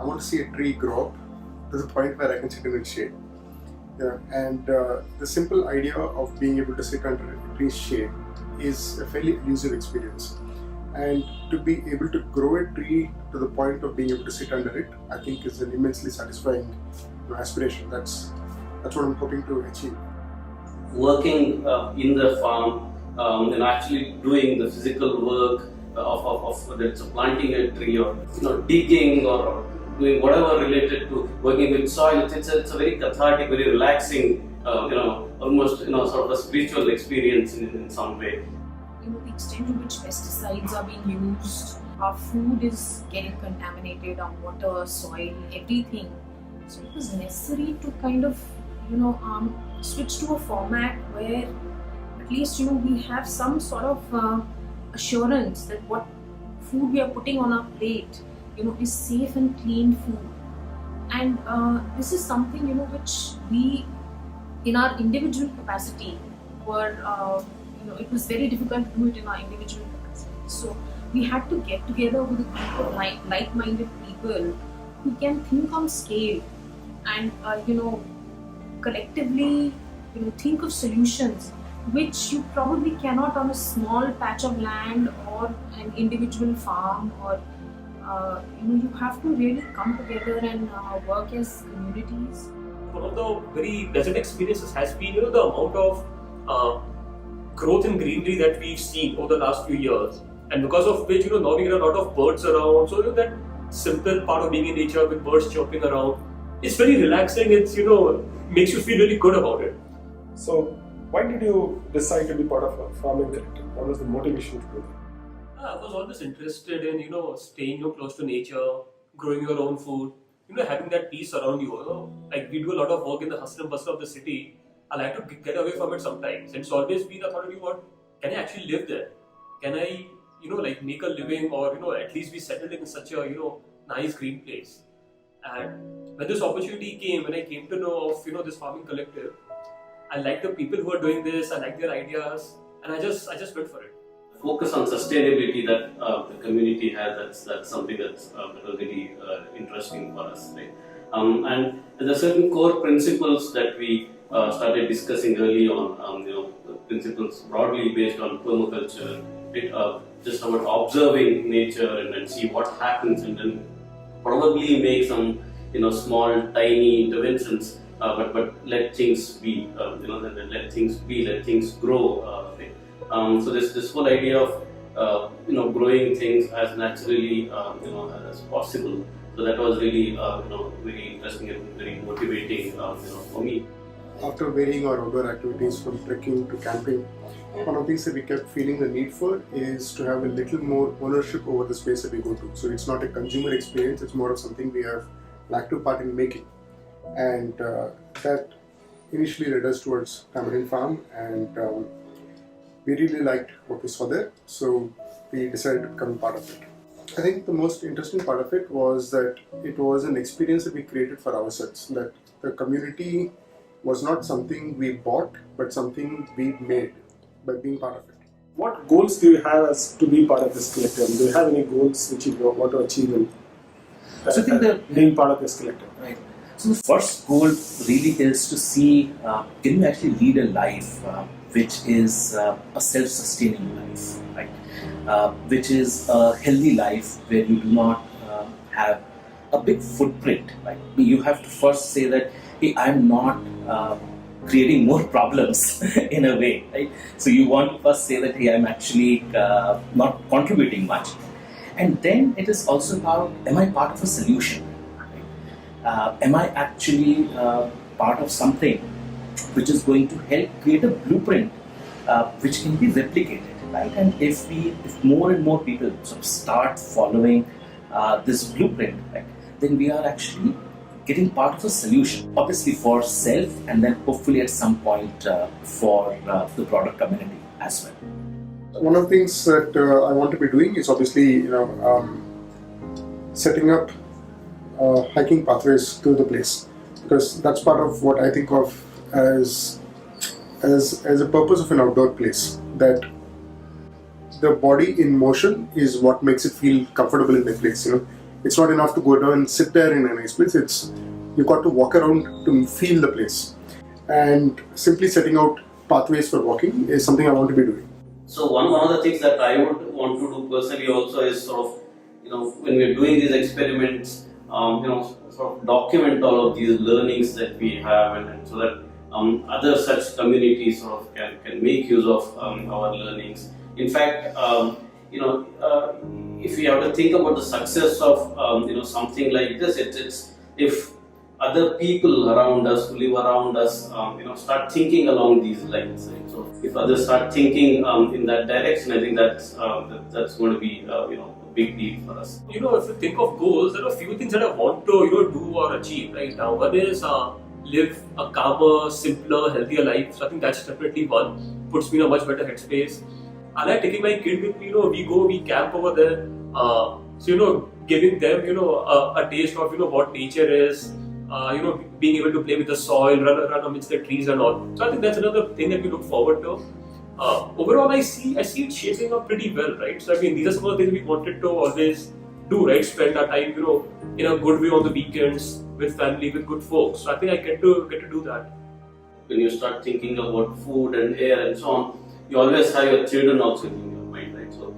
I want to see a tree grow up to the point where I can sit in its shade. Yeah, and the simple idea of being able to sit under a tree's shade is a fairly elusive experience. And to be able to grow a tree to the point of being able to sit under it, I think is an immensely satisfying aspiration. That's what I'm hoping to achieve. Working in the farm and actually doing the physical work of whether it's planting a tree or digging or doing whatever related to working with soil, it's a very cathartic, very relaxing, almost sort of a spiritual experience in some way. The extent to which pesticides are being used, our food is getting contaminated, our water, soil, everything. So it was necessary to kind of switch to a format where at least we have some sort of assurance that what food we are putting on our plate is safe and clean food. And this is something which we in our individual capacity were it was very difficult to do it in our individual capacity. So we had to get together with a group of like-minded people who can think on scale and collectively think of solutions which you probably cannot on a small patch of land or an individual farm, or you have to really come together and work as communities. One of the very pleasant experiences has been the amount of growth in greenery that we've seen over the last few years, and because of which now we get a lot of birds around. So that simple part of being in nature with birds chirping around, it's very relaxing. It's makes you feel really good about it. So why did you decide to be part of a farming collective? What was the motivation to do that? I was always interested in staying close to nature, growing your own food, having that peace around you. Like we do a lot of work in the hustle and bustle of the city. I like to get away from it sometimes. And it's always been a thought of what can I actually live there? Can I make a living, or at least be settled in such a nice green place? And when this opportunity came, when I came to know of this farming collective, I like the people who are doing this. I like their ideas, and I just went for it. Focus on sustainability that the community has. That's something that's really interesting for us, right? And there are certain core principles that we started discussing early on. Principles broadly based on permaculture, just about observing nature and see what happens, and then probably make some small tiny interventions, but let things be. Let things grow. So this whole idea of growing things as naturally as possible. So that was really very interesting and very motivating for me. After varying our outdoor activities from trekking to camping, one of the things that we kept feeling the need for is to have a little more ownership over the space that we go to. So it's not a consumer experience, it's more of something we have an active part in making. And that initially led us towards Tamarind Farm, and we really liked what we saw there, so we decided to become part of it. I think the most interesting part of it was that it was an experience that we created for ourselves, that the community was not something we bought, but something we made by being part of it. What goals do you have as to be part of this collective? Do you have any goals which you want to achieve in being part of this collective? Right. So the first goal really is to see can you actually lead a life which is a self-sustaining life, right? Which is a healthy life where you do not have a big footprint. Right? You have to first say that, hey, I'm not creating more problems in a way, right? So you want to first say that, hey, I'm actually not contributing much. And then it is also about, am I part of a solution? Right? Am I actually part of something which is going to help create a blueprint which can be replicated, right? And if more and more people sort of start following this blueprint, right, then we are actually getting part of a solution, obviously for self, and then hopefully at some point for the broader community as well. One of the things that I want to be doing is obviously setting up hiking pathways to the place, because that's part of what I think of as a purpose of an outdoor place, that the body in motion is what makes it feel comfortable in the place. It's not enough to go down and sit there in a nice place. You've got to walk around to feel the place. And simply setting out pathways for walking is something I want to be doing. So one of the things that I would want to do personally also is sort of, when we're doing these experiments, sort of document all of these learnings that we have, and so that other such communities sort of can make use of our learnings. In fact, if we have to think about the success of something like this, it's if other people around us who live around us start thinking along these lines, right? So if others start thinking in that direction, I think that's going to be a big deal for us. If you think of goals, there are a few things that I want to do or achieve. Right now, one is live a calmer, simpler, healthier life. So I think that's definitely one. Puts me in a much better headspace. I like taking my kid with me. We camp over there. So giving them a taste of what nature is. Being able to play with the soil, run amidst the trees and all. So I think that's another thing that we look forward to. Overall, I see it shaping up pretty well, right? So I mean, these are some of the things we wanted to always do, right? Spend our time, in a good way on the weekends with family, with good folks. So I think I get to do that. When you start thinking about food and air and so on, you always have your children also in your mind, right? So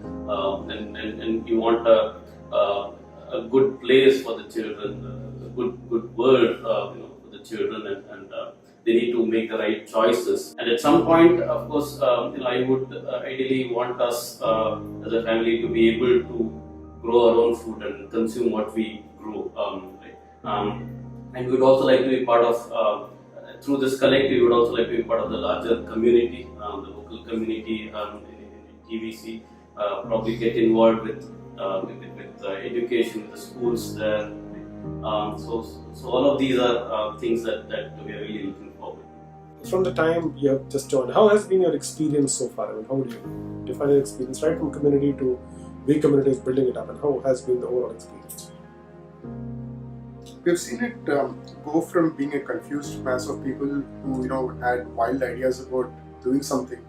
and you want a good place for the children. Good world for the children, and they need to make the right choices. And at some point, of course, I would ideally want us as a family to be able to grow our own food and consume what we grow. And we would also like to be part of, through this collective, we would also like to be part of the larger community, the local community in TVC. Probably get involved with education, with the schools there. So all of these are things that we are really looking forward to. From the time you have just joined, how has been your experience so far? I mean, how would you define your experience right from community to WeCommunities building it up, and how has been the overall experience? We've seen it go from being a confused mass of people who had wild ideas about doing something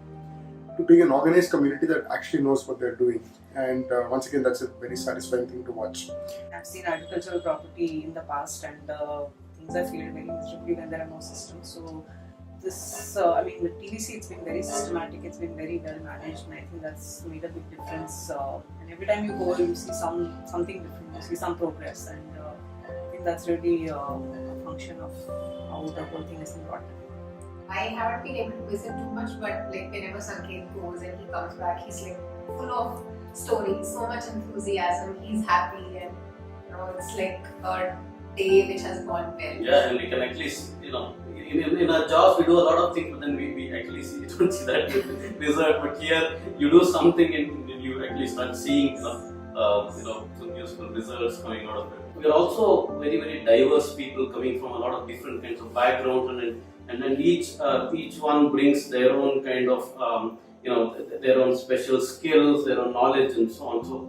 to being an organized community that actually knows what they're doing. And once again, that's a very satisfying thing to watch. I've seen agricultural property in the past, and things are failed very miserably when there are no systems. So this, with TVC, it's been very systematic, it's been very well managed, and I think that's made a big difference. And every time you go, you see something different, you see some progress, and I think that's really a function of how the whole thing is brought. I haven't been able to visit too much, but whenever Sanket goes and he comes back, he's full of stories, so much enthusiasm, he's happy, and it's like a day which has gone well. Yeah, and we can actually see, in our jobs we do a lot of things, but then we actually don't see that result. But here you do something and you actually start seeing some useful results coming out of it. We are also very, very diverse people coming from a lot of different kinds of backgrounds, and then each one brings their own kind of their own special skills, their own knowledge, and so on. So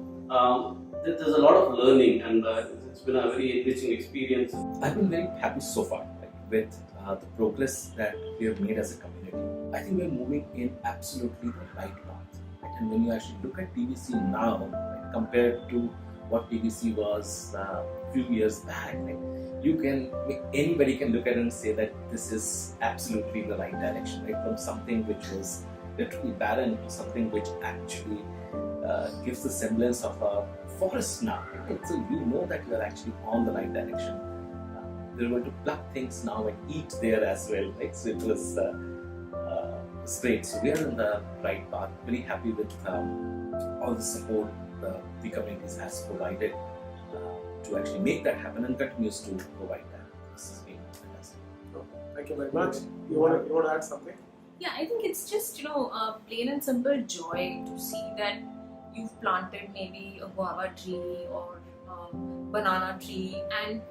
there's a lot of learning, and it's been a very enriching experience. I've been very happy so far with the progress that we have made as a community. I think we're moving in absolutely the right path. And when you actually look at TVC now, compared to what TVC was a few years back, anybody can look at it and say that this is absolutely the right direction, right? From something which was literally barren to something which actually gives the semblance of a forest now. Right? So you know that you are actually on the right direction. You're able to pluck things now and eat there as well, right? So it was great. So we are in the right path. Very happy with all the support the WeCommunities has provided to actually make that happen, and continues to provide that. This has been fantastic. Thank you very much. You want to add something? Yeah, I think it's just plain and simple joy to see that you've planted maybe a guava tree or banana tree, and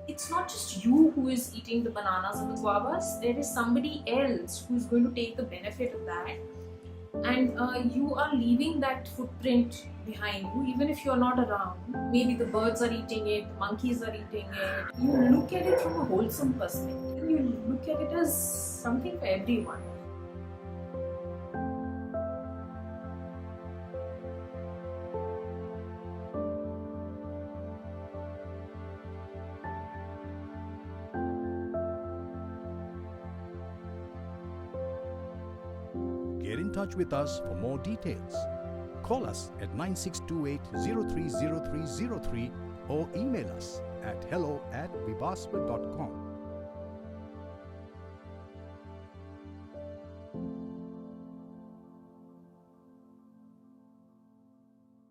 it's not just you who is eating the bananas and the guavas. There is somebody else who is going to take the benefit of that, and you are leaving that footprint behind you, even if you're not around. Maybe the birds are eating it, the monkeys are eating it. You look at it from a wholesome perspective. You look at it as something for everyone. touch with us for more details. Call us at 9628 030303 or email us at hello@vivaasv.com.